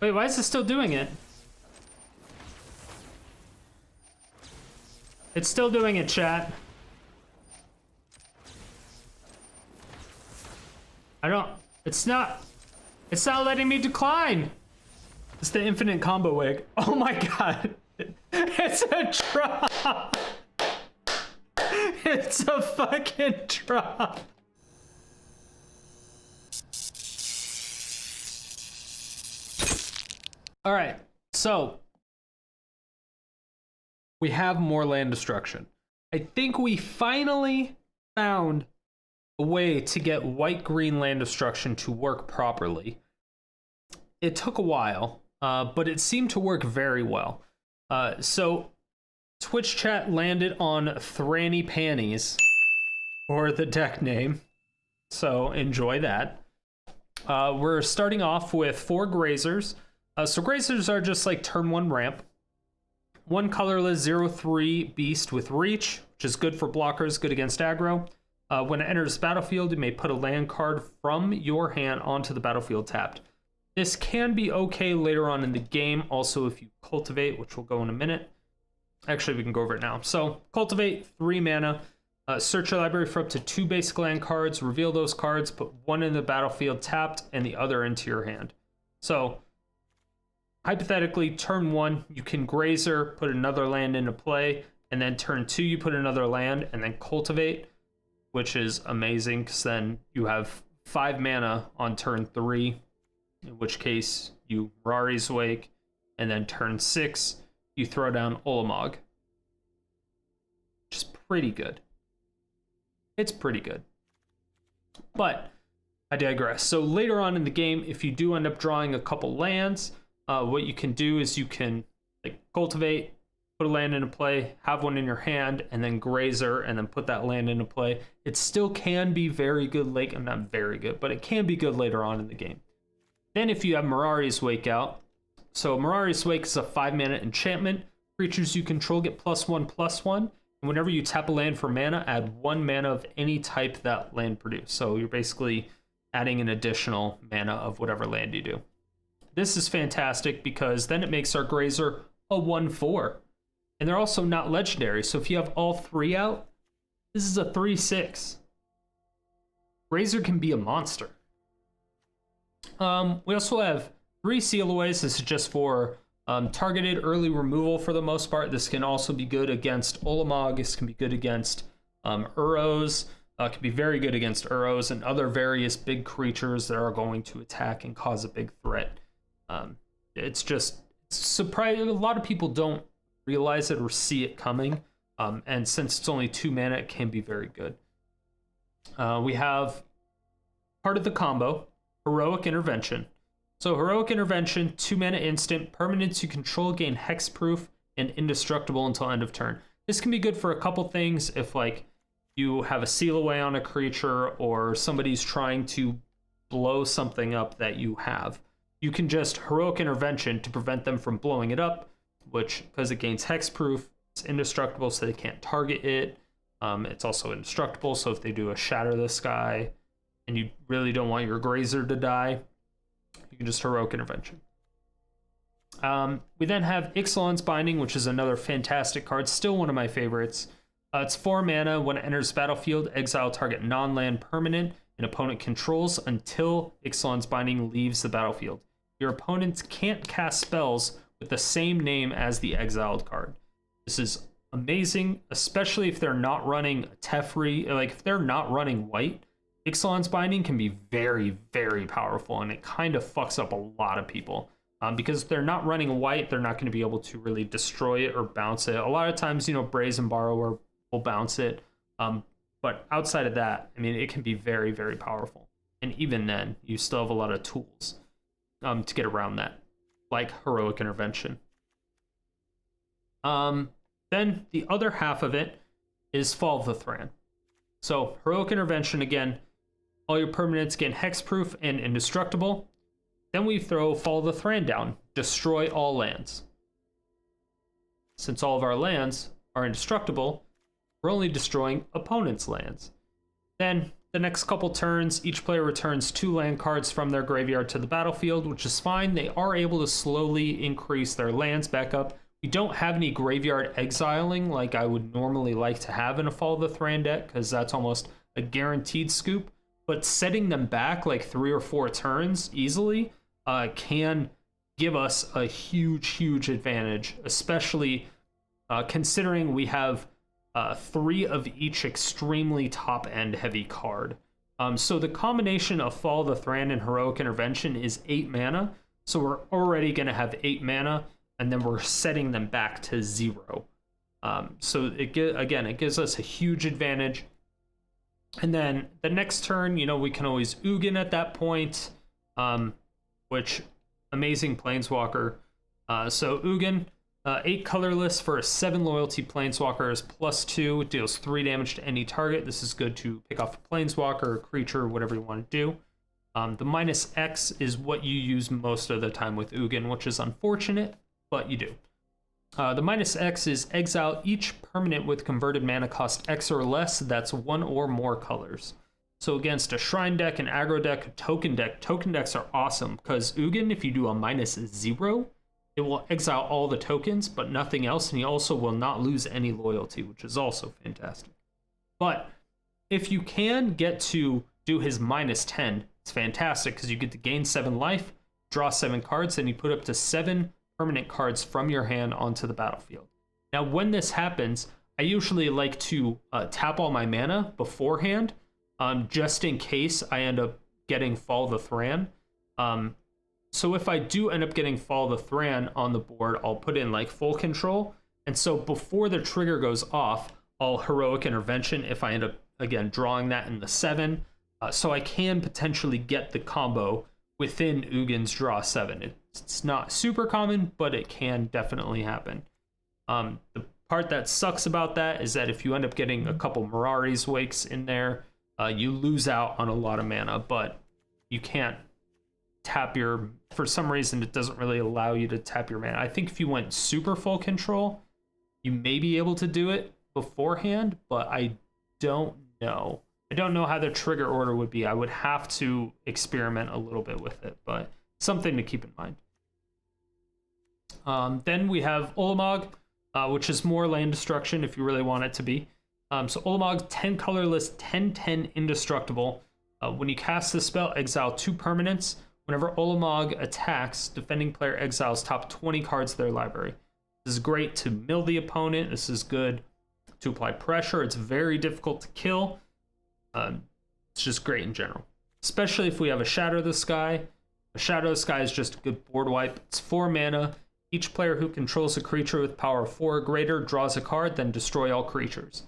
Wait, why is it still doing it? It's still doing it, chat. It's not letting me decline. It's the infinite combo wig. Oh my god. It's a drop. It's a fucking drop. All right, so we have more land destruction. I think we finally found a way to get white-green land destruction to work properly. It took a while, but it seemed to work very well. So Twitch chat landed on Thranny Panties, or the deck name, so enjoy that. We're starting off with 4 Grazers. So Grazers are just like turn 1 ramp. 1 colorless 0/3 beast with reach, which is good for blockers, good against aggro. When it enters the battlefield, you may put a land card from your hand onto the battlefield tapped. This can be okay later on in the game, also if you cultivate, which we'll go in a minute. Actually, we can go over it now. So, cultivate, 3 mana. Search your library for up to 2 basic land cards, reveal those cards, put 1 in the battlefield tapped, and the other into your hand. So, hypothetically, turn 1, you can Grazer, put another land into play, and then turn 2, you put another land, and then cultivate, which is amazing, because then you have 5 mana on turn 3, in which case you Mirari's Wake, and then turn 6, you throw down Ulamog. Which is pretty good. It's pretty good. But I digress. So later on in the game, if you do end up drawing a couple lands, what you can do is you can like cultivate, put a land into play, have 1 in your hand, and then Grazer, and then put that land into play. It still can be very good late. I'm not very good, but it can be good later on in the game. Then if you have Mirari's Wake out, so Mirari's Wake is a 5 mana enchantment. Creatures you control get +1/+1. And whenever you tap a land for mana, add 1 mana of any type that land produced. So you're basically adding an additional mana of whatever land you do. This is fantastic because then it makes our Grazer a 1/4. And they're also not legendary. So if you have all 3 out, this is a 3/6. Grazer can be a monster. We also have 3 Sealaways. This is just for targeted early removal for the most part. This can also be good against Ulamog. This can be good against Uros. Can be very good against Uros and other various big creatures that are going to attack and cause a big threat. It's just surprising. A lot of people don't realize it or see it coming. And since it's only 2 mana, it can be very good. We have part of the combo, Heroic Intervention. So Heroic Intervention, 2 mana instant, permanents you control gain hexproof and indestructible until end of turn. This can be good for a couple things if like you have a seal away on a creature or somebody's trying to blow something up that you have. You can just Heroic Intervention to prevent them from blowing it up, which because it gains hexproof, it's indestructible so they can't target it. It's also indestructible, so if they do a Shatter the Sky and you really don't want your Grazer to die, you can just Heroic Intervention. We then have Ixalan's Binding, which is another fantastic card, still one of my favorites. It's 4 mana. When it enters battlefield, exile target non-land permanent an opponent controls until Ixalan's Binding leaves the battlefield. Your opponents can't cast spells with the same name as the exiled card. This is amazing, especially if they're not running Teferi, like if they're not running white. Ixalan's Binding can be very, very powerful, and it kind of fucks up a lot of people. Because if they're not running white, they're not going to be able to really destroy it or bounce it. A lot of times, you know, Brazen Borrower will bounce it. But outside of that, I mean, it can be very, very powerful. And even then, you still have a lot of tools to get around that, like Heroic Intervention. Then the other half of it is Fall of the Thran. So Heroic Intervention, again, all your permanents gain hexproof and indestructible. Then we throw Fall of the Thran down, destroy all lands. Since all of our lands are indestructible, we're only destroying opponents' lands. Then the next couple turns, each player returns 2 land cards from their graveyard to the battlefield, which is fine. They are able to slowly increase their lands back up. We don't have any graveyard exiling like I would normally like to have in a Fall of the Thran deck, because that's almost a guaranteed scoop. But setting them back like 3 or 4 turns easily can give us a huge advantage, especially considering we have 3 of each extremely top-end heavy card. So the combination of Fall of the Thran and Heroic Intervention is 8 mana, so we're already going to have 8 mana, and then we're setting them back to 0. So it gives us a huge advantage. And then the next turn, we can always Ugin at that point, which amazing Planeswalker. So Ugin, 8 colorless for a 7 loyalty Planeswalker is +2. It deals 3 damage to any target. This is good to pick off a Planeswalker, or creature, whatever you want to do. The -X is what you use most of the time with Ugin, which is unfortunate, but you do. The -X is exile each permanent with converted mana cost X or less that's 1 or more colors. So against a Shrine deck, an aggro deck, a token decks are awesome, because Ugin, if you do a -0, it will exile all the tokens, but nothing else, and he also will not lose any loyalty, which is also fantastic. But if you can get to do his -10, it's fantastic, because you get to gain 7 life, draw 7 cards, and you put up to 7 permanent cards from your hand onto the battlefield. Now, when this happens, I usually like to tap all my mana beforehand, just in case I end up getting Fall of the Thran. So if I do end up getting Fall of the Thran on the board, I'll put in like full control. And so before the trigger goes off, I'll Heroic Intervention if I end up, again, drawing that in the 7. So I can potentially get the combo within Ugin's draw 7. It's not super common, but it can definitely happen. The part that sucks about that is that if you end up getting a couple Mirari's Wakes in there, you lose out on a lot of mana, but you can't tap your, for some reason it doesn't really allow you to tap your mana. I think if you went super full control, you may be able to do it beforehand, but I don't know. I don't know how the trigger order would be. I would have to experiment a little bit with it, but something to keep in mind. Then we have Ulamog, which is more land destruction if you really want it to be. So Ulamog, 10 colorless, 10/10 indestructible. When you cast this spell, exile 2 permanents. Whenever Ulamog attacks, defending player exiles top 20 cards of their library. This is great to mill the opponent. This is good to apply pressure. It's very difficult to kill. It's just great in general, especially if we have a Shatter the Sky. A Shatter the Sky is just a good board wipe. It's 4 mana. Each player who controls a creature with power 4 or greater draws a card, then destroy all creatures.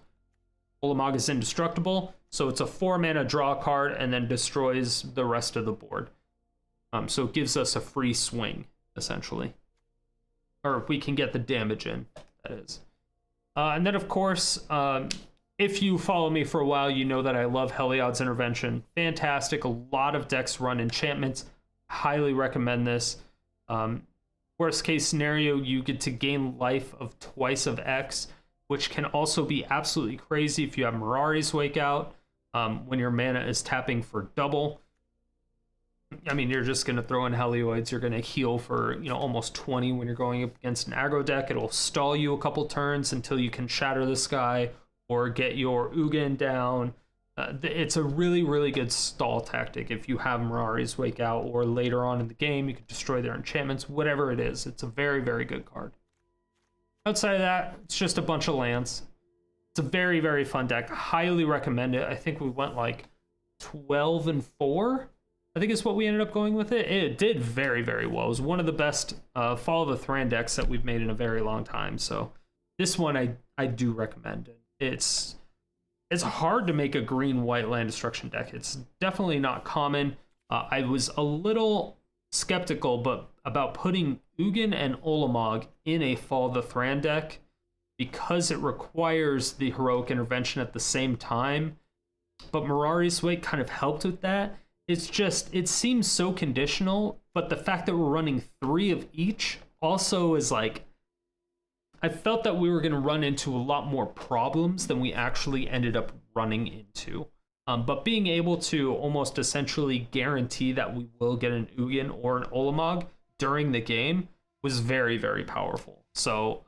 Ulamog is indestructible, so it's a 4 mana draw card and then destroys the rest of the board. So it gives us a free swing, essentially. Or we can get the damage in, that is. And then, of course, if you follow me for a while, you know that I love Heliod's Intervention. Fantastic. A lot of decks run enchantments. Highly recommend this. Worst case scenario, you get to gain life of twice of X, which can also be absolutely crazy if you have Mirari's Wake out, when your mana is tapping for double. I mean, you're just going to throw in Helioids. You're going to heal for, almost 20 when you're going up against an aggro deck. It'll stall you a couple turns until you can Shatter the Sky or get your Ugin down. It's a really good stall tactic if you have Mirari's Wake out, or later on in the game you can destroy their enchantments, whatever it is. It's a very good card. Outside of that, it's just a bunch of lands. It's a very fun deck. Highly recommend it. I think we went like 12-4. I think is what we ended up going with it. It did very well. It was one of the best Fall of the Thran decks that we've made in a very long time. So this one I do recommend. It's hard to make a green-white land destruction deck. It's definitely not common. I was a little skeptical about putting Ugin and Ulamog in a Fall of the Thran deck because it requires the Heroic Intervention at the same time. But Mirari's Wake kind of helped with that. It's just, it seems so conditional, but the fact that we're running 3 of each also is like, I felt that we were going to run into a lot more problems than we actually ended up running into. But being able to almost essentially guarantee that we will get an Ugin or an Ulamog during the game was very, very powerful. So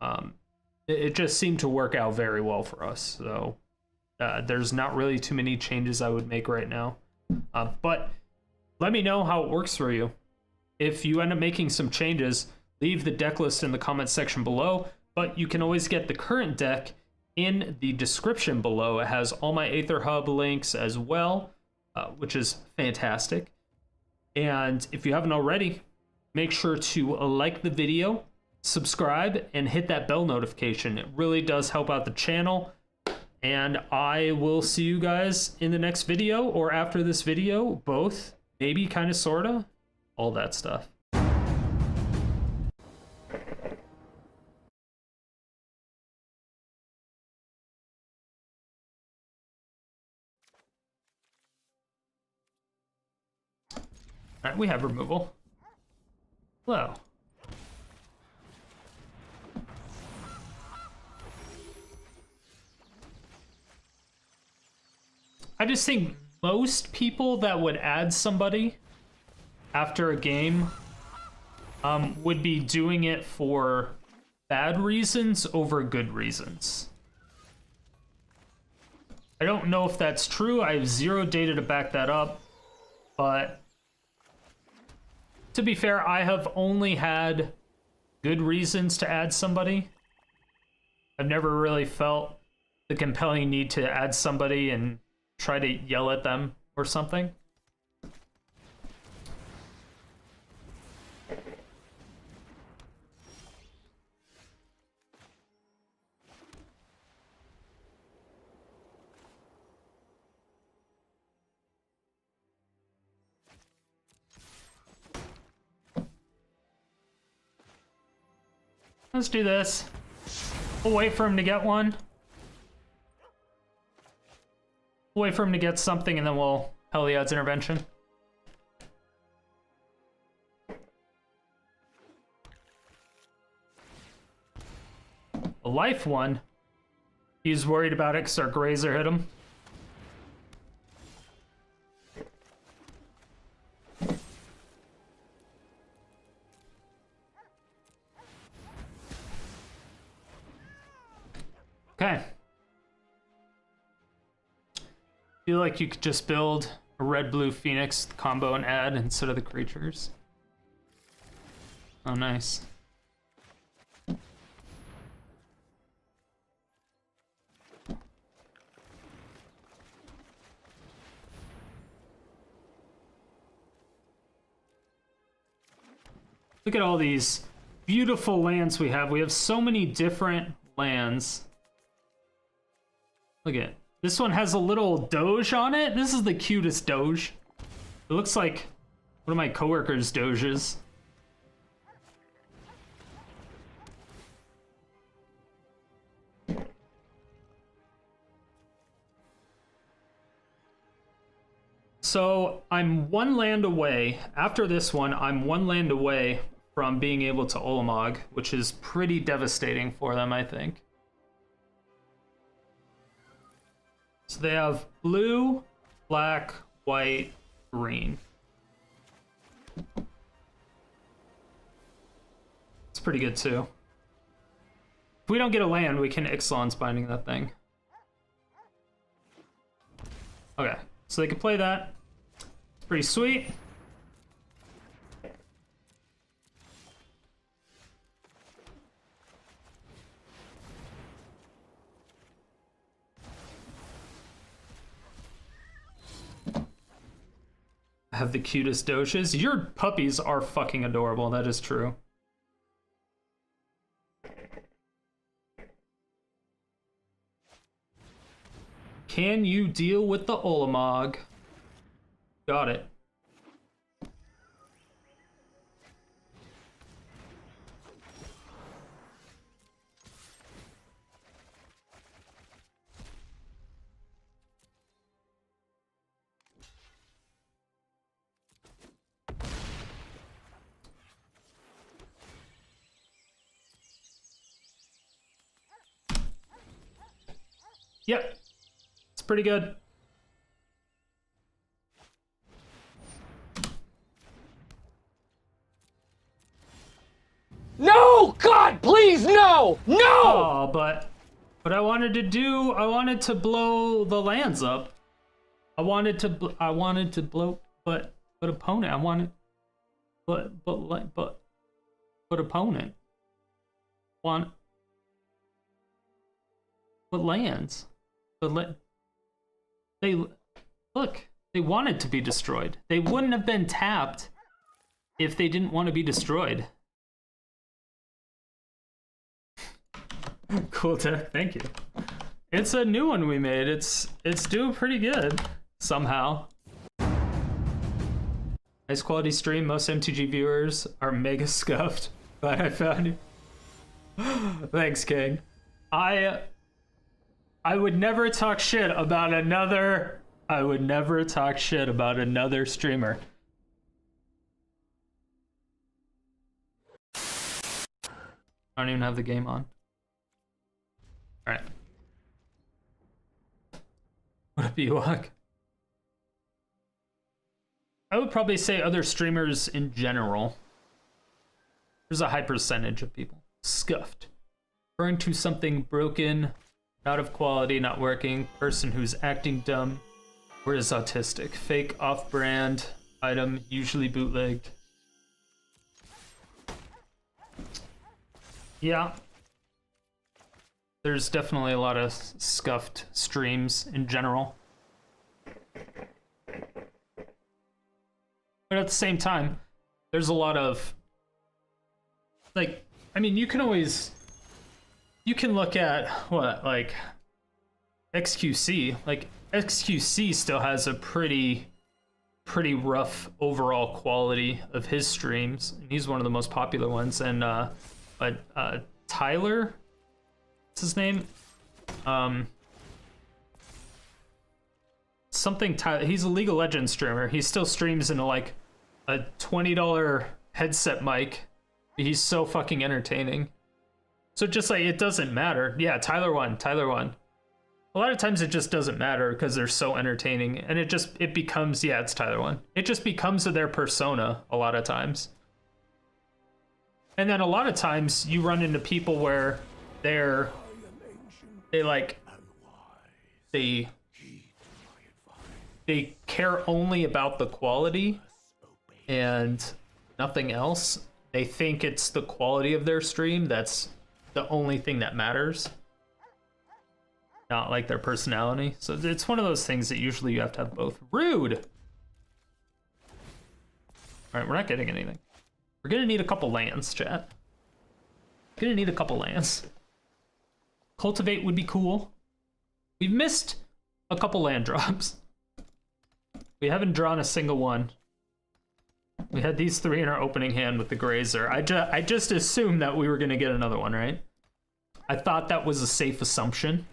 it just seemed to work out very well for us. So there's not really too many changes I would make right now. But let me know how it works for you. If you end up making some changes, leave the deck list in the comments section below, but you can always get the current deck in the description below. It has all my Aether Hub links as well, which is fantastic. And if you haven't already, make sure to like the video, subscribe, and hit that bell notification. It really does help out the channel. And I will see you guys in the next video or after this video, both, maybe, kind of, sorta, all that stuff. All right, we have removal. Hello. I just think most people that would add somebody after a game would be doing it for bad reasons over good reasons. I don't know if that's true. I have zero data to back that up, but to be fair, I have only had good reasons to add somebody. I've never really felt the compelling need to add somebody and try to yell at them or something. Let's do this. We'll wait for him to get one. We'll wait for him to get something, and then we'll Heliod's intervention. A life one. He's worried about it because our Grazer hit him. Okay. Feel like you could just build a red-blue Phoenix combo and add instead of the creatures. Oh, nice. Look at all these beautiful lands we have. We have so many different lands. Look at it. This one has a little Doge on it. This is the cutest Doge. It looks like one of my coworkers' Doges. So I'm one land away. After this one, I'm one land away from being able to Ulamog, which is pretty devastating for them, I think. So they have blue, black, white, green. It's pretty good too. If we don't get a land, we can Ixalan's binding that thing. Okay, so they can play that. It's pretty sweet. Have the cutest Doges. Your puppies are fucking adorable, that is true. Can you deal with the Ulamog? Got it. Yep, it's pretty good. God, please, no! No! Oh, but I wanted to blow the lands up. I wanted to blow, but opponent, but opponent want, but lands, they wanted to be destroyed. They wouldn't have been tapped if they didn't want to be destroyed. Cool tech, thank you. It's a new one we made. It's doing pretty good somehow. Nice quality stream. Most MTG viewers are mega scuffed. Glad I found you. Thanks, King. I would never talk shit about another. I would never talk shit about another streamer. I don't even have the game on. All right. What up, Ewok? I would probably say other streamers in general. There's a high percentage of people scuffed, referring to something broken, not of quality, not working, person who's acting dumb, or is autistic, fake, off-brand item, usually bootlegged. Yeah. There's definitely a lot of scuffed streams in general. But at the same time, there's a lot of, like, I mean, you can look at what, like, XQC. Like, XQC still has a pretty rough overall quality of his streams, and he's one of the most popular ones. And Tyler, what's his name? Something Tyler. He's a League of Legends streamer. He still streams into like a $20 headset mic. He's so fucking entertaining. So just like, it doesn't matter. Yeah, Tyler won. A lot of times it just doesn't matter because they're so entertaining, and it becomes, yeah, it's Tyler won. It just becomes their persona a lot of times. And then a lot of times you run into people where they care only about the quality and nothing else. They think it's the quality of their stream that's the only thing that matters, not like their personality. So it's one of those things that usually you have to have both. Rude. All right, we're not getting anything. We're gonna need a couple lands, chat. Gonna need a couple lands. Cultivate would be cool. We've missed a couple land drops. We haven't drawn a single one. We had these three in our opening hand with the Grazer. I just assumed that we were gonna get another one, right? I thought that was a safe assumption.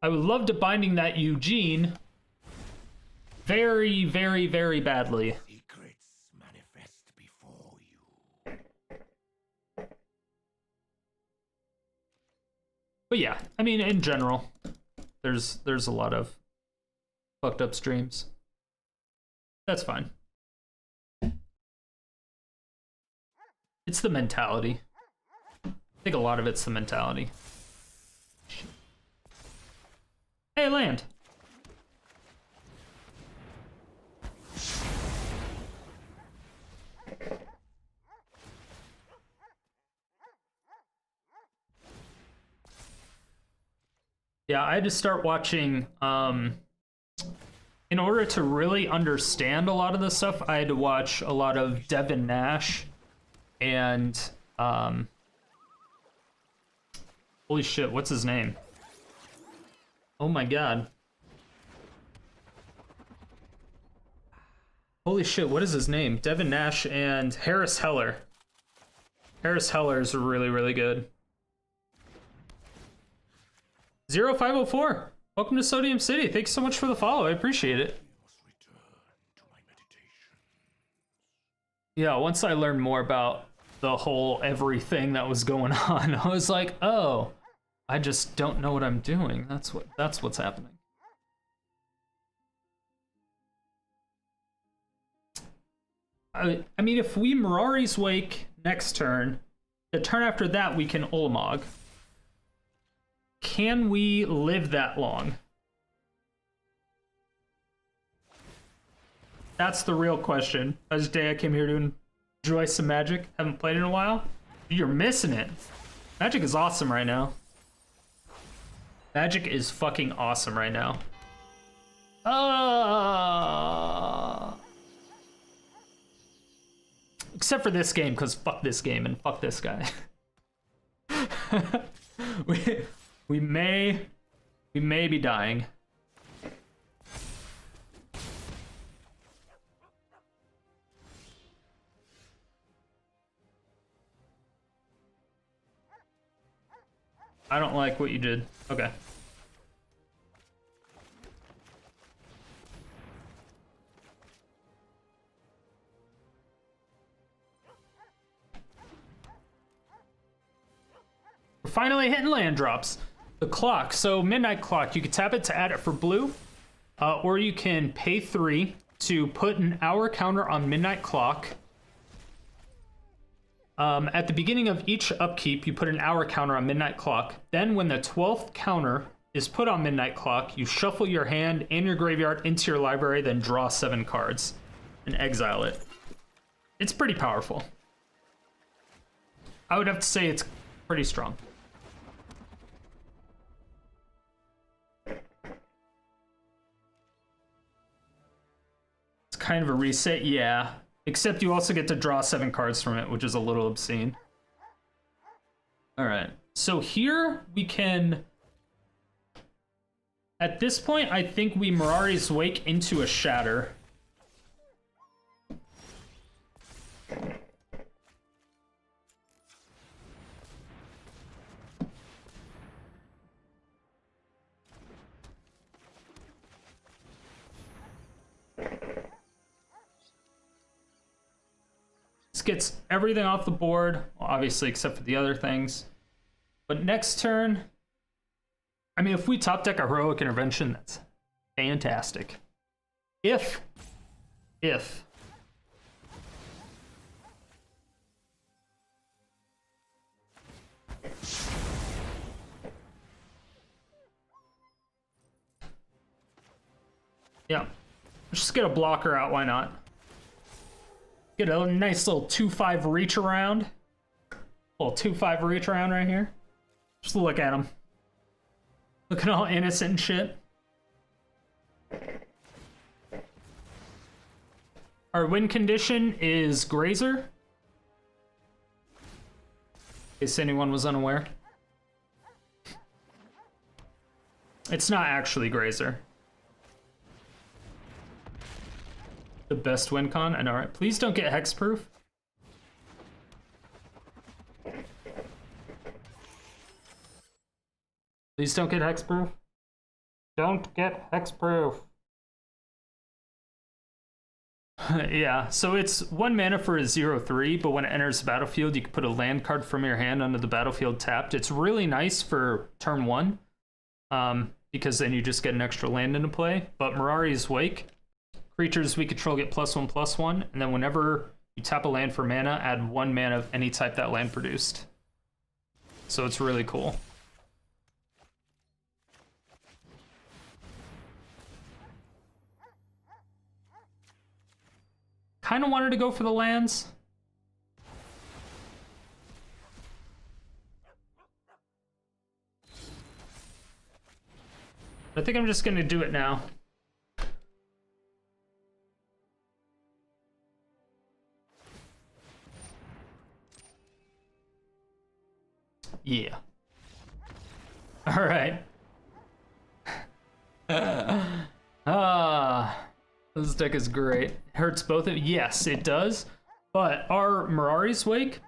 I would love to binding that Ugin very, very, very badly. Secrets manifest before you. But yeah, I mean, in general, there's a lot of fucked up streams. That's fine. It's the mentality. I think a lot of it's the mentality. Hey, land. Yeah, I had to start watching, in order to really understand a lot of this stuff, I had to watch a lot of Devin Nash and, holy shit, what's his name? Oh my god. Holy shit, what is his name? Devin Nash and Harris Heller. Harris Heller is really, really good. 0504, welcome to Sodium City. Thanks so much for the follow, I appreciate it. Yeah, once I learned more about the whole everything that was going on, I was like, oh, I just don't know what I'm doing. That's what's happening. I mean, if we Mirari's Wake next turn, the turn after that we can Ulamog. Can we live that long? That's the real question. Today I came here to enjoy some Magic. Haven't played in a while. You're missing it. Magic is awesome right now. Magic is fucking awesome right now. Except for this game, because fuck this game and fuck this guy. we may be dying. I don't like what you did. Okay. We're finally hitting land drops. The clock. So Midnight Clock, you can tap it to add it for blue, or you can pay 3 to put an hour counter on Midnight Clock. At the beginning of each upkeep, you put an hour counter on Midnight Clock. Then when the 12th counter is put on Midnight Clock, you shuffle your hand and your graveyard into your library, then draw 7 cards and exile it. It's pretty powerful. I would have to say it's pretty strong. It's kind of a reset, yeah. Except you also get to draw 7 cards from it, which is a little obscene. All right, so here we can... At this point, I think we Mirari's Wake into a Shatter. This gets everything off the board, obviously, except for the other things. But next turn, I mean, if we top deck a Heroic Intervention, that's fantastic. If. Yeah, let's just get a blocker out, why not? Get a nice little 2/5 reach around. Little 2/5 reach around right here. Just look at him. Looking all innocent and shit. Our win condition is Grazer. In case anyone was unaware. It's not actually Grazer. The best win con? I know, right? Please don't get hexproof. Please don't get hexproof. Don't get hexproof. Yeah, so it's 1 mana for a 0/3, but when it enters the battlefield, you can put a land card from your hand onto the battlefield tapped. It's really nice for turn 1, because then you just get an extra land into play. But Mirari's Wake, creatures we control get +1/+1, and then whenever you tap a land for mana, add 1 mana of any type that land produced. So it's really cool. Kind of wanted to go for the lands. I think I'm just going to do it now. Yeah. All right. This deck is great. Hurts both of... Yes, it does. But our Mirari's Wake,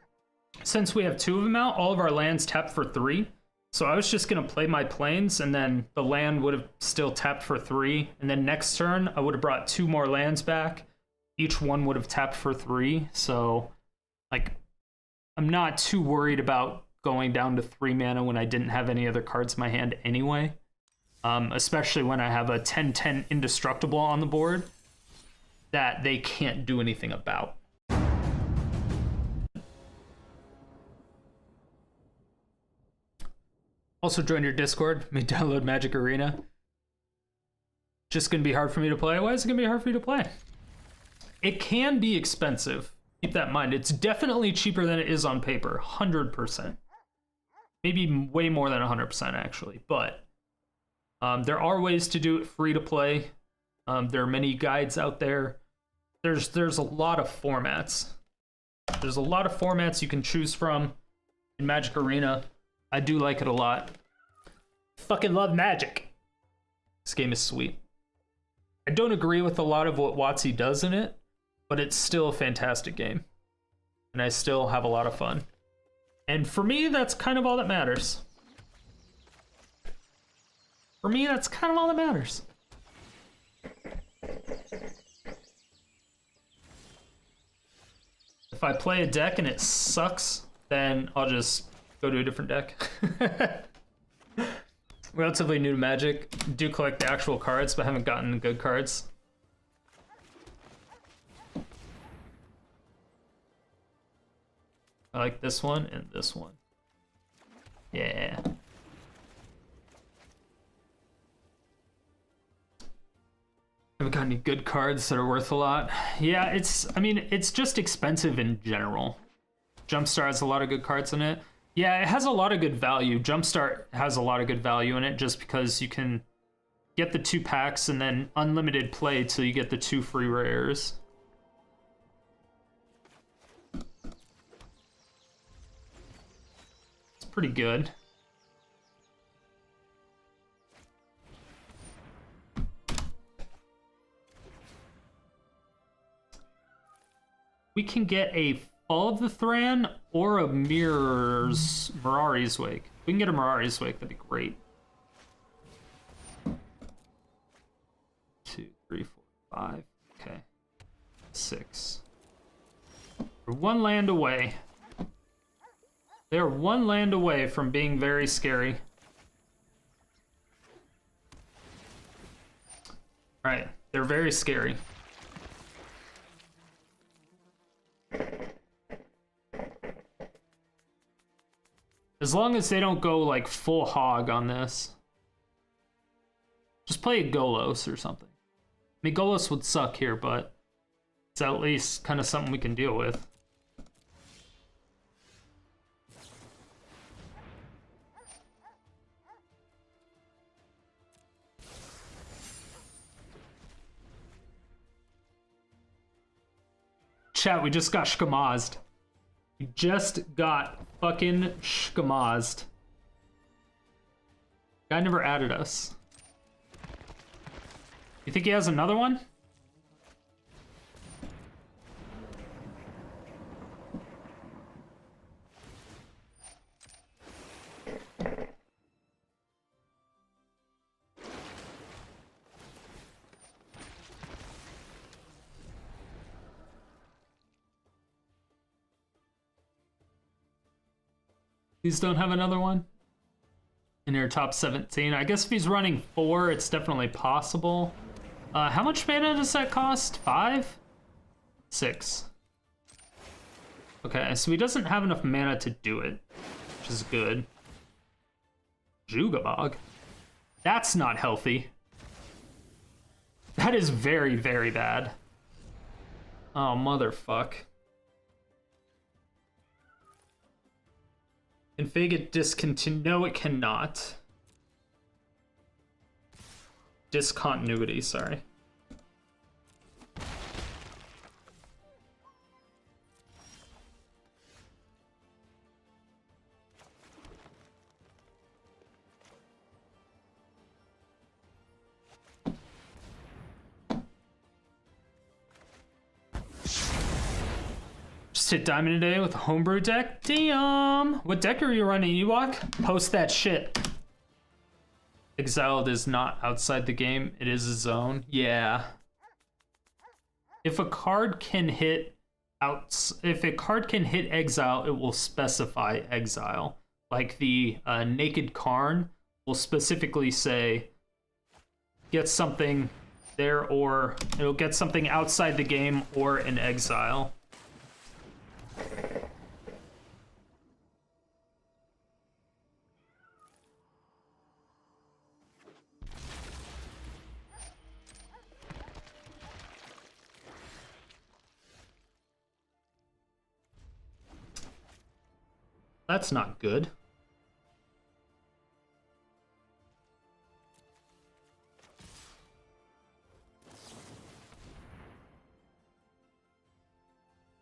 since we have 2 of them out, all of our lands tap for 3. So I was just going to play my planes, and then the land would have still tapped for 3. And then next turn, I would have brought 2 more lands back. Each one would have tapped for 3. So, like, I'm not too worried about going down to 3 mana when I didn't have any other cards in my hand anyway. Especially when I have a 10/10 indestructible on the board that they can't do anything about. Also join your Discord. May download Magic Arena. Just gonna be hard for me to play. Why is it gonna be hard for you to play? It can be expensive. Keep that in mind. It's definitely cheaper than it is on paper. 100%. Maybe way more than 100% actually. But there are ways to do it free to play. There are many guides out there. There's a lot of formats. There's a lot of formats you can choose from in Magic Arena. I do like it a lot. Fucking love Magic. This game is sweet. I don't agree with a lot of what WotC does in it, but it's still a fantastic game. And I still have a lot of fun. And for me, that's kind of all that matters. For me, that's kind of all that matters. If I play a deck and it sucks, then I'll just go to a different deck. Relatively new to Magic. Do collect the actual cards, but haven't gotten good cards. I like this one and this one. Yeah. Haven't got any good cards that are worth a lot. Yeah, it's just expensive in general. Jumpstart has a lot of good cards in it. Yeah, it has a lot of good value. Jumpstart has a lot of good value in it just because you can get the 2 packs and then unlimited play till you get the 2 free rares. It's pretty good. We can get a Fall of the Thran or a Mirari's Wake. If we can get a Mirari's Wake, that'd be great. 2, 3, 4, 5. Okay. 6. We're 1 land away. They're 1 land away from being very scary. Alright, they're very scary. As long as they don't go like full hog on this. Just play a Golos or something. I mean, Golos would suck here, but it's at least kind of something we can deal with. Chat, we just got shkamazed. We just got fucking shkamazed. Guy never added us. You think he has another one? Please don't have another one in your top 17. I guess if he's running 4, it's definitely possible. How much mana does that cost? 5? 6. Okay, so he doesn't have enough mana to do it, which is good. Jugabog? That's not healthy. That is very, very bad. Oh, motherfuck. Can Faggot discontinue? No, it cannot. Discontinuity, sorry. Just hit Diamond today with a homebrew deck? Damn! What deck are you running, Ewok? Post that shit. Exiled is not outside the game. It is a zone. Yeah. If a card can hit exile, it will specify exile. Like the Naked Karn will specifically say get something there, or it'll get something outside the game or in exile. That's not good.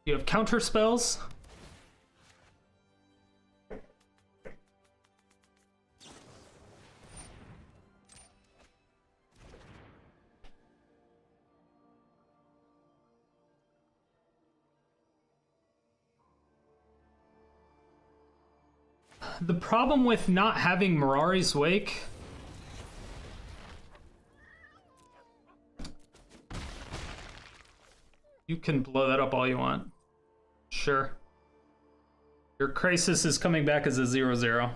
You have counter spells. The problem with not having Mirari's Wake you can blow that up all you want. Sure. Your Crisis is coming back as a 0/0.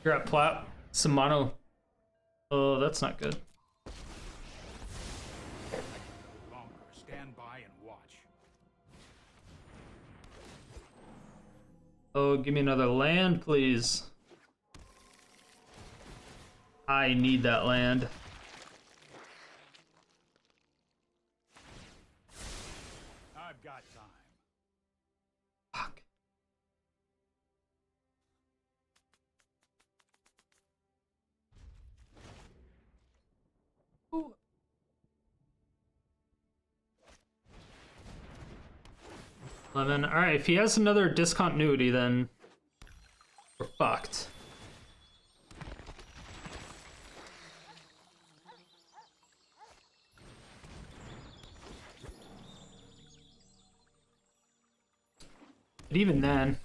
You're at plat. Some mono. Oh, that's not good. Longer. Stand by and watch. Oh, give me another land, please. I need that land. I've got time. Fuck. Ooh. Well then, alright, if he has another discontinuity, then we're fucked. But even then,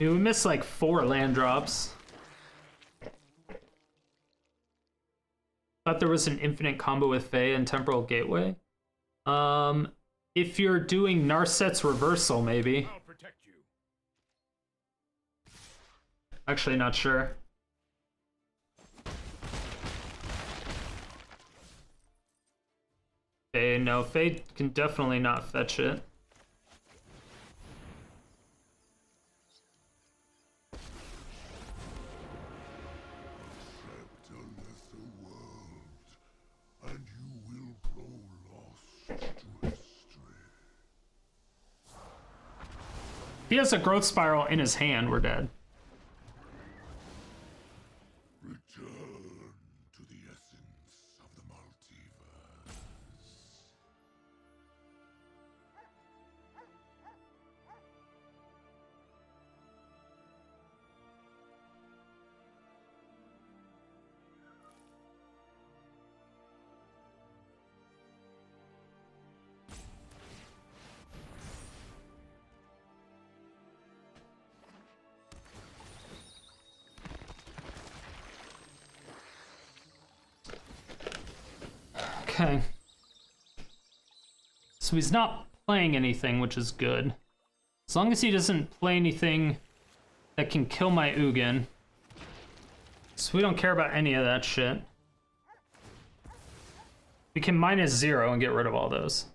I mean, we missed like 4 land drops. Thought there was an infinite combo with Fae and Temporal Gateway. If you're doing Narset's Reversal, maybe. I'll protect you. Actually, not sure. Fae, no, Fae can definitely not fetch it. And you will grow lost to history. If he has a Growth Spiral in his hand, we're dead. Return to the essence of the multiverse. Okay. So he's not playing anything, which is good. As long as he doesn't play anything that can kill my Ugin. So we don't care about any of that shit. We can -0 and get rid of all those.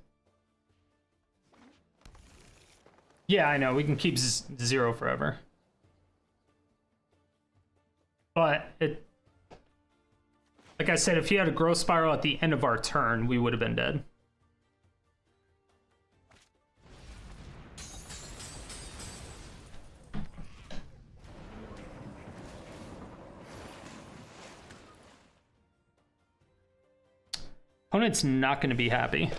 Yeah, I know, we can keep 0 forever. But it... Like I said, if he had a Growth Spiral at the end of our turn, we would have been dead. Opponent's not going to be happy.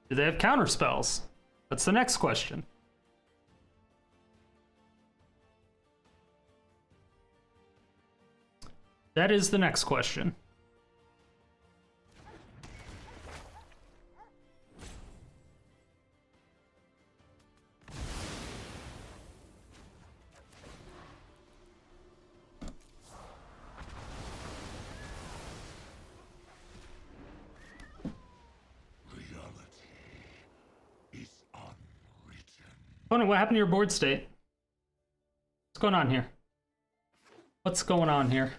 Do they have counter spells? That's the next question. That is the next question. Opponent, what happened to your board state? What's going on here? What's going on here?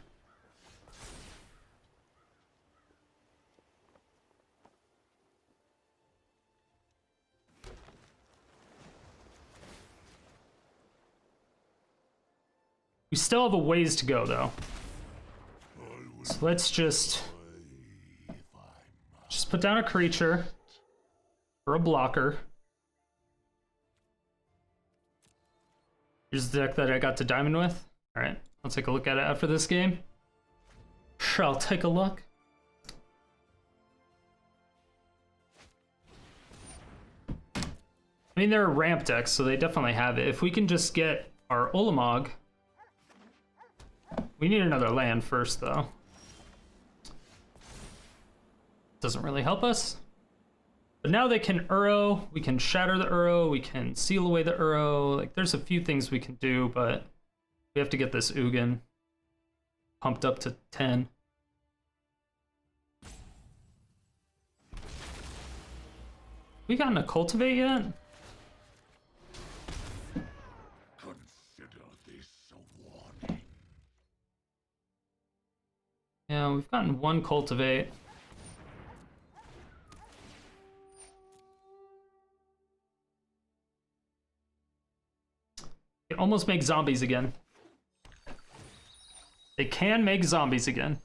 We still have a ways to go, though. So let's just put down a creature or a blocker. Here's the deck that I got to Diamond with. All right, I'll take a look at it after this game. Sure, I'll take a look. I mean, they're a ramp deck, so they definitely have it. If we can just get our Ulamog. We need another land first, though. Doesn't really help us. But now they can Uro, we can shatter the Uro, we can seal away the Uro. Like, there's a few things we can do, but we have to get this Ugin pumped up to 10. We gotten a Cultivate yet? Consider this a warning. Yeah, we've gotten one Cultivate. Can almost make zombies again. They can make zombies again.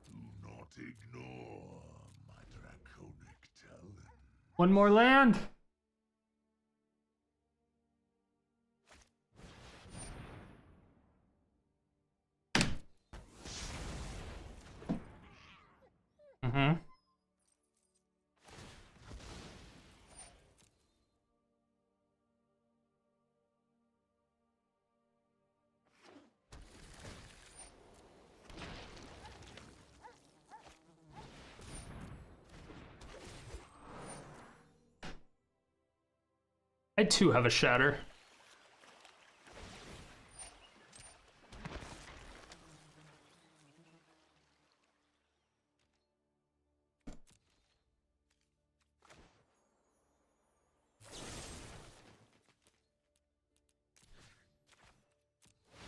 Do not ignore my draconic talent. One more land. Mm-hmm. I too have a shatter.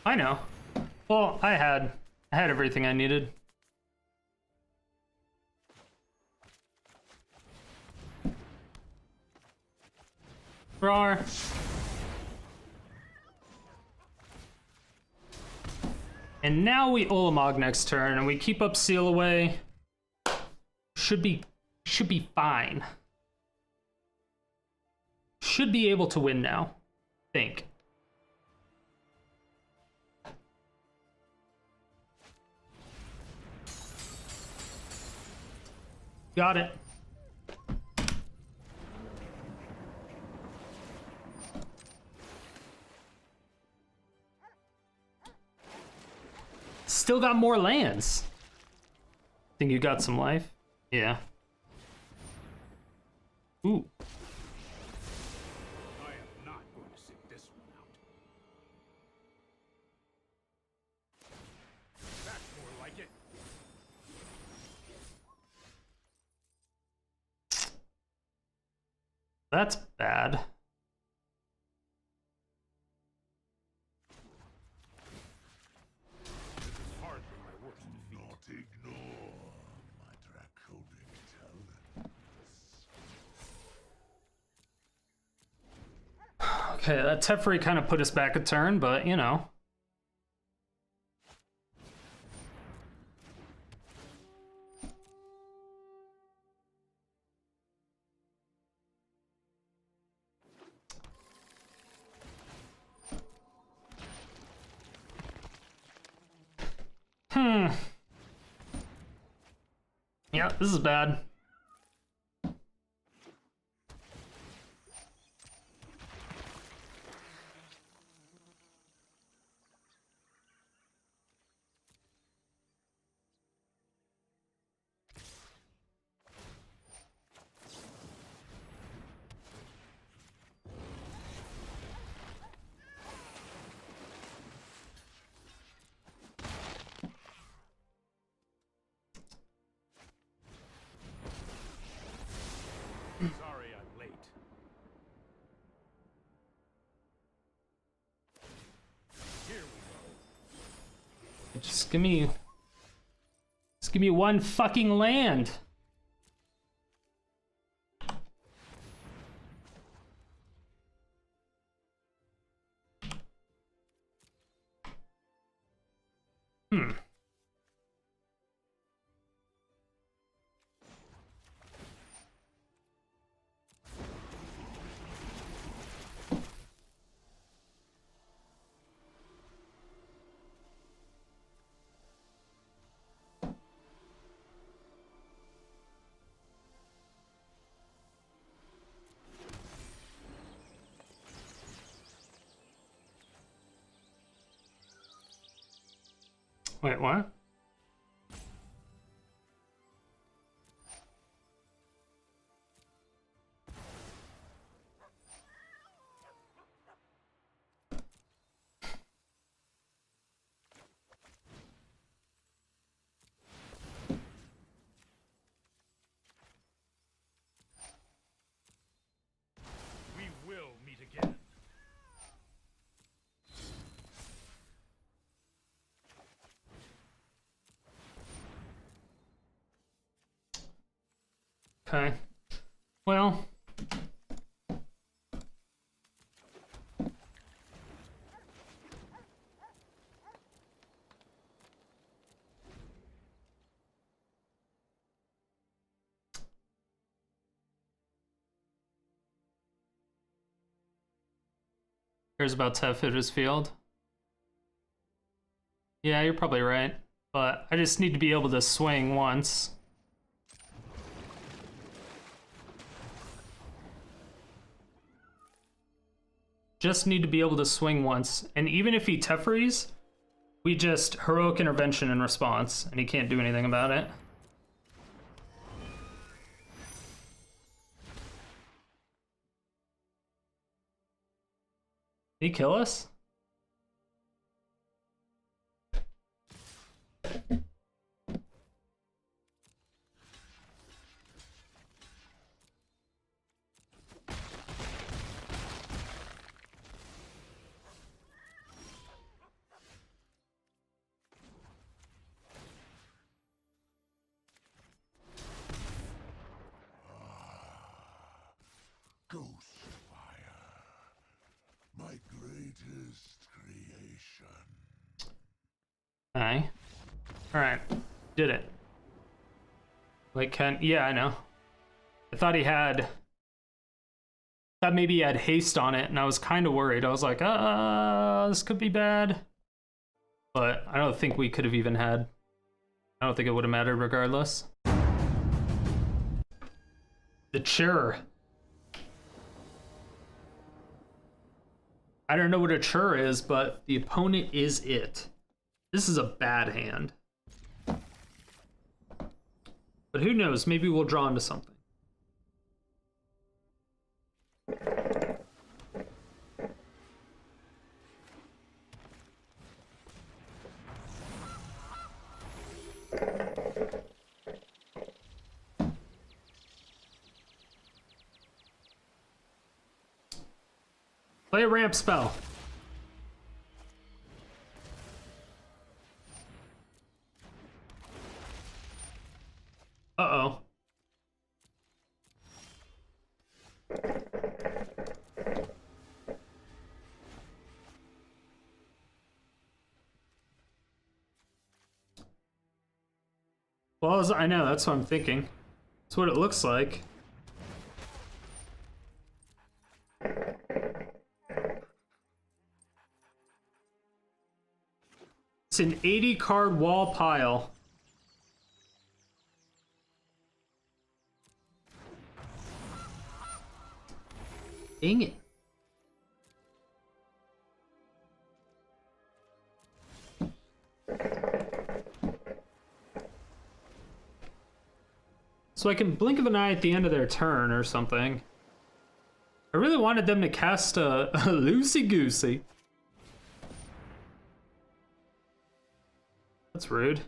I know. Well, I had everything I needed. Roar. And now we Ulamog next turn, and we keep up Seal Away. Should be fine. Should be able to win now. Think. Got it. Still got more lands. Think you got some life? Yeah. Ooh. I am not going to sit this one out. That's more like it. That's bad. Hardly my worst defeat. Do not ignore my draconic talent. Okay, that Teferi kind of put us back a turn, but you know. Yeah, this is bad. Just give me one fucking land. Wait, what? We will meet again. Okay. Well. Cares about Tev hit his field. Yeah, you're probably right. But I just need to be able to swing once. Just need to be able to swing once. And even if he Tefrees, we just heroic intervention in response, and he can't do anything about it. Did he kill us? Ghostfire, my greatest creation. Aye. Alright. Did it. Like, yeah, I know. I thought he had... thought maybe he had haste on it, and I was kind of worried. I was like, this could be bad. But I don't think we could have even had... I don't think it would have mattered regardless. The Chur. I don't know what a Chur is, but the opponent is it. This is a bad hand. But who knows, maybe we'll draw into something. Play a ramp spell. Uh-oh. Well, I know, that's what I'm thinking. That's what it looks like. It's an 80 card wall pile. Dang it. So I can blink of an eye at the end of their turn or something. I really wanted them to cast a loosey-goosey. That's rude.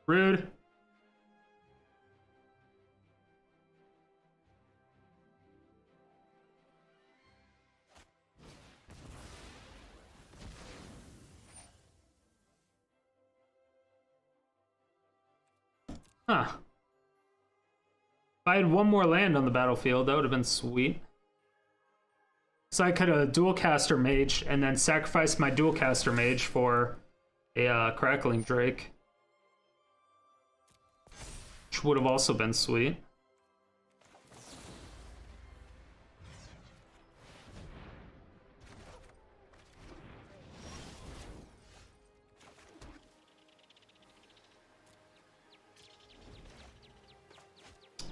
Rude. Huh. If I had one more land on the battlefield, that would have been sweet. So I could have Dualcaster Mage and then sacrifice my Dualcaster Mage for a Crackling Drake. Which would have also been sweet.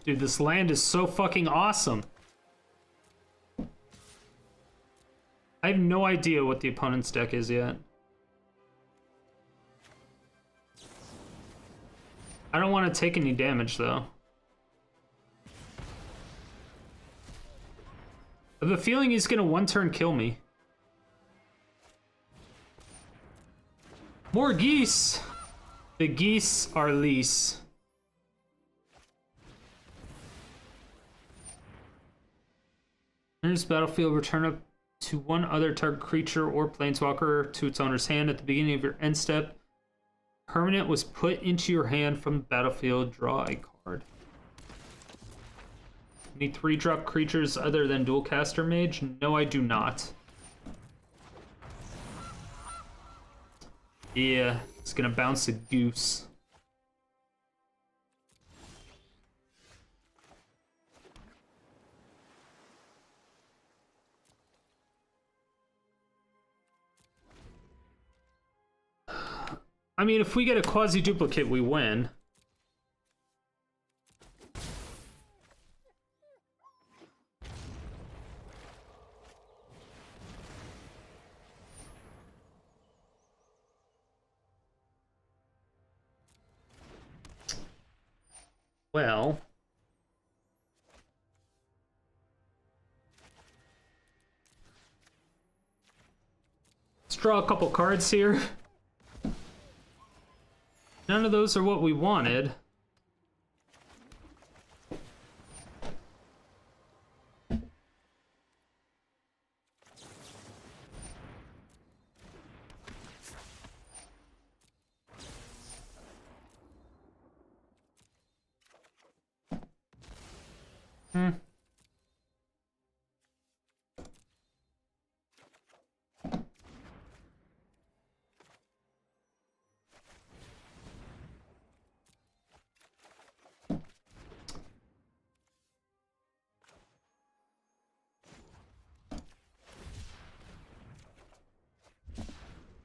Dude, this land is so fucking awesome. I have no idea what the opponent's deck is yet. I don't want to take any damage, though. I have a feeling he's gonna one-turn kill me. More geese! The geese are lease. Enters battlefield, return up to one other target creature or planeswalker to its owner's hand at the beginning of your end step. Permanent was put into your hand from the battlefield. Draw a card. Need 3-drop creatures other than Dualcaster Mage? No, I do not. Yeah, it's gonna bounce a goose. I mean, if we get a quasi-duplicate, we win. Well... let's draw a couple cards here. None of those are what we wanted.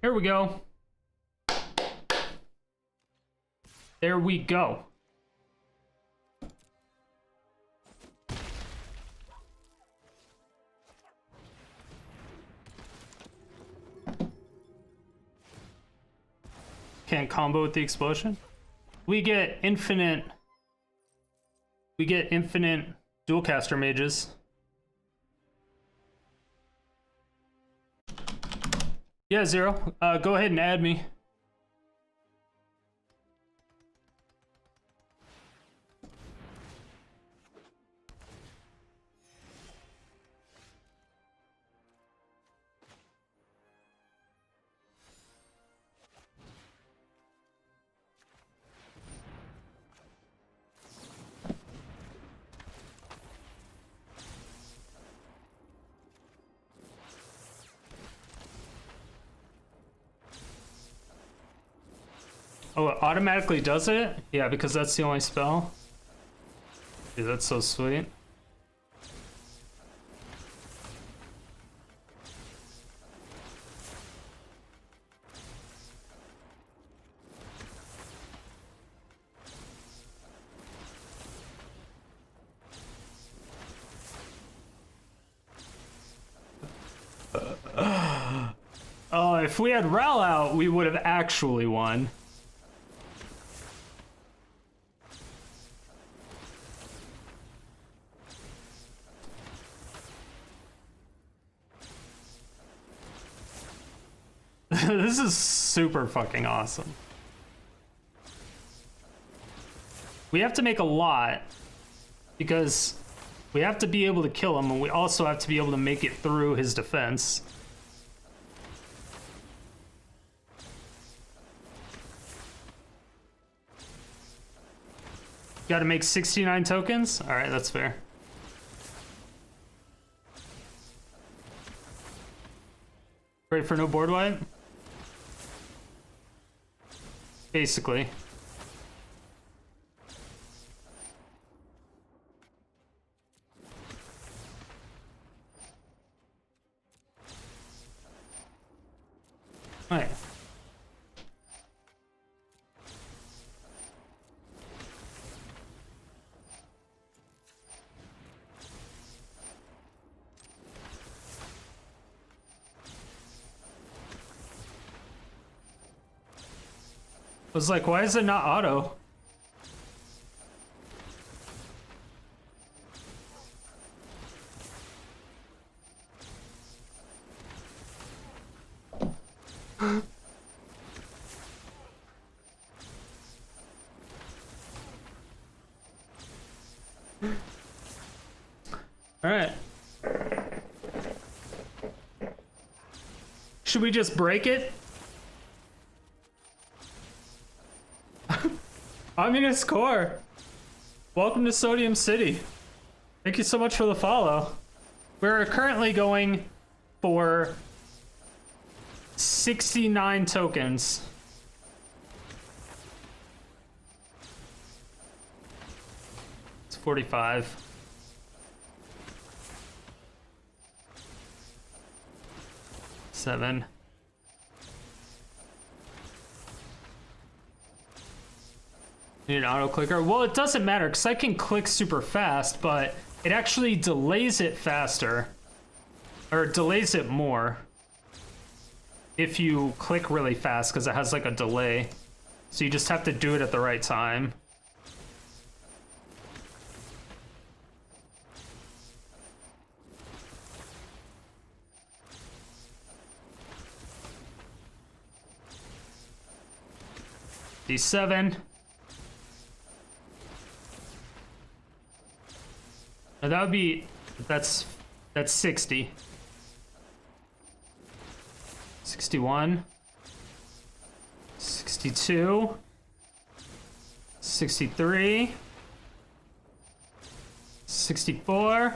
Here we go. There we go. Can't combo with the explosion. We get infinite Dualcaster Mages. Yeah, Zero. Go ahead and add me. Oh, it automatically does it? Yeah, because that's the only spell. Dude, that's so sweet. Oh, if we had Ral out, we would have actually won. This is super fucking awesome. We have to make a lot because we have to be able to kill him, and we also have to be able to make it through his defense. Got to make 69 tokens? All right, that's fair. Ready for no board wipe? Basically. Right. I was like, why is it not auto? All right. Should we just break it? Communist Core, welcome to Sodium City. Thank you so much for the follow. We're currently going for 69 tokens. It's 45. Seven. Need an auto clicker? Well, it doesn't matter because I can click super fast, but it actually delays it faster, or delays it more if you click really fast because it has like a delay. So you just have to do it at the right time. D7. Now that would be, that's 60. 61. 62. 63. 64.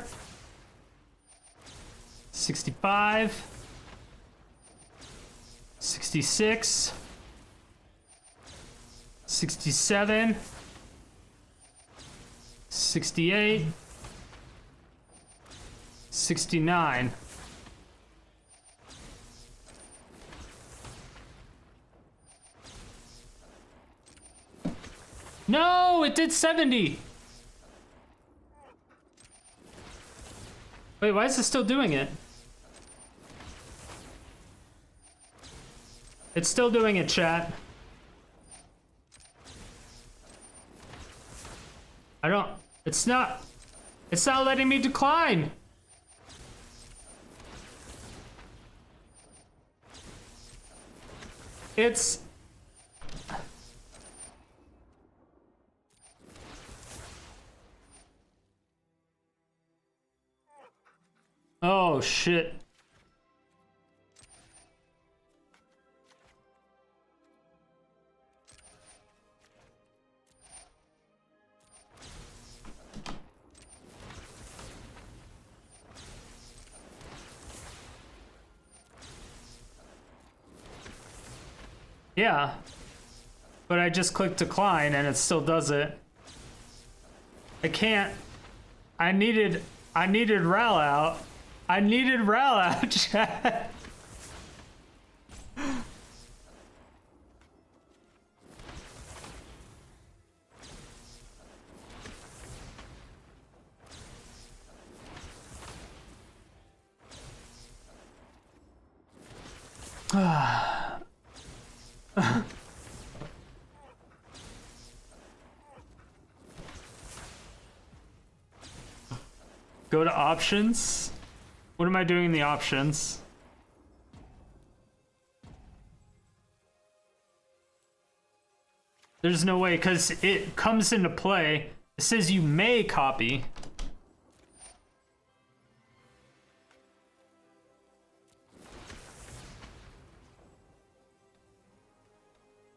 65. 66. 67. 68. 69. No, it did 70. Wait, why is it still doing it? It's still doing it, chat. It's not letting me decline. It's... Oh, shit. Yeah, but I just clicked decline and it still does it. I can't. I needed RAL out. I needed RAL out, chat. Go to options. What am I doing in the options? There's no way, because it comes into play. It says you may copy.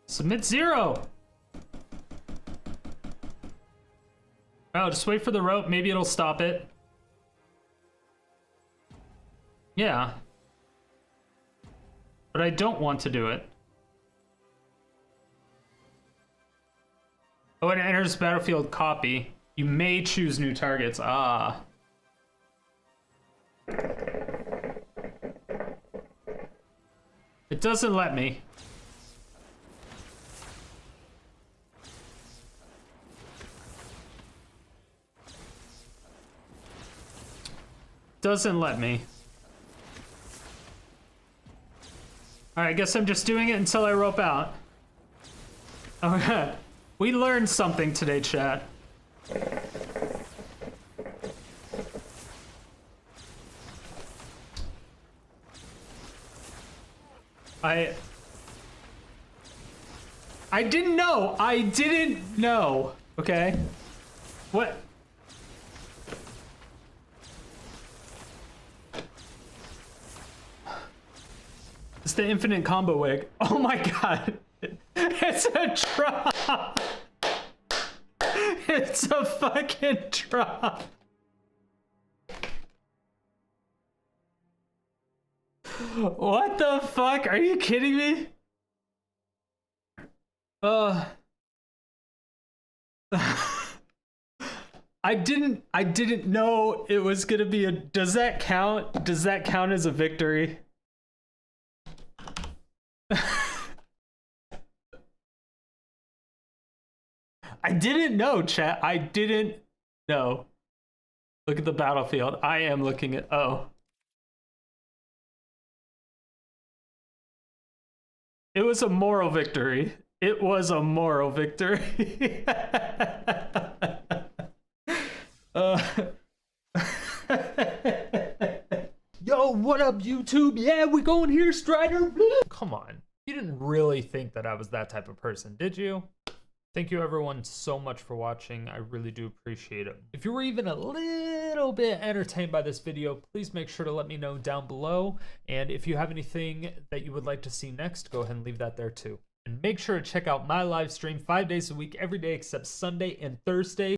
Submit 0. Oh, just wait for the rope. Maybe it'll stop it. Yeah. But I don't want to do it. Oh, when it enters battlefield, copy. You may choose new targets. Ah. It doesn't let me. Doesn't let me. Alright, I guess I'm just doing it until I rope out. Okay. We learned something today, chat. I didn't know. I didn't know. Okay. What? It's the infinite combo wig. Oh my god. It's a drop. It's a fucking drop. What the fuck? Are you kidding me? I didn't know it was gonna be a. Does that count? Does that count as a victory? I didn't know, chat. I didn't know. Look at the battlefield. I am looking at. Oh. It was a moral victory. It was a moral victory. Yo, what up, YouTube? Yeah, we going here, Strider. Come on. You didn't really think that I was that type of person, did you? Thank you everyone so much for watching. I really do appreciate it. If you were even a little bit entertained by this video, please make sure to let me know down below. And if you have anything that you would like to see next, go ahead and leave that there too. And make sure to check out my live stream 5 days a week, every day except Sunday and Thursday.